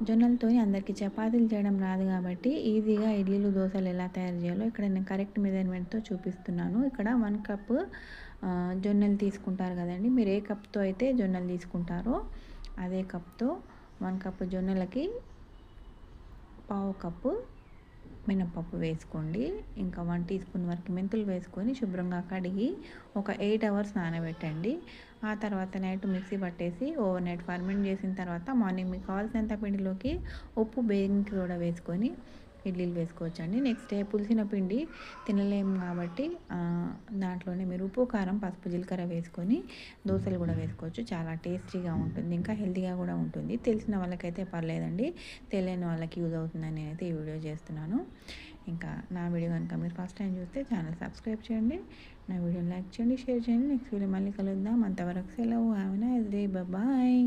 జొన్నలతో అందరికీ చపాతీలు చేయడం రాదు కాబట్టి ఈజీగా ఇడ్లీలు, దోసలు ఎలా తయారు చేయాలో ఇక్కడ నేను కరెక్ట్ మెజర్మెంట్‌తో చూపిస్తున్నాను. ఇక్కడ 1 కప్పు జొన్నలు తీసుకుంటారు కదండీ! మీరు ఏ కప్‌తో అయితే జొన్నలు తీసుకుంటారో అదే కప్‌తో 1 కప్పు జొన్నలకి పావు కప్పు మినపప్పు వేసుకోండి. ఇంకా 1 టీ స్పూన్ వరకు మెంతులు వేసుకొని శుభ్రంగా కడిగి ఒక 8 అవర్స్ నానబెట్టండి. ఆ తర్వాత నైట్ మిక్సీ పట్టేసి ఓవర్ నైట్ ఫర్మెంట్ చేసిన తర్వాత మార్నింగ్ మీకు కావాల్సినంత పిండిలోకి ఉప్పు, బేకింగ్ సోడా వేసుకొని ఇడ్లీలు వేసుకోవచ్చండి. నెక్స్ట్ డే పులిసిన పిండి తినలేము కాబట్టి దాంట్లోనే మీరు ఉప్పు, కారం, పసుపు, జీలకర్ర వేసుకొని దోసలు కూడా వేసుకోవచ్చు. చాలా టేస్టీగా ఉంటుంది. ఇంకా హెల్తీగా కూడా ఉంటుంది. తెలిసిన వాళ్ళకైతే పర్లేదండి. తెలియని వాళ్ళకి యూజ్ అవుతుందని నేనైతే ఈ వీడియో చేస్తున్నాను. ఇంకా నా వీడియో కనుక మీరు ఫస్ట్ టైం చూస్తే ఛానల్ సబ్స్క్రైబ్ చేయండి. నా వీడియోని లైక్ చేయండి, షేర్ చేయండి. నెక్స్ట్ వీడియో మళ్ళీ కలుద్దాం. అంతవరకు సెలవు. Have a nice day. Bye.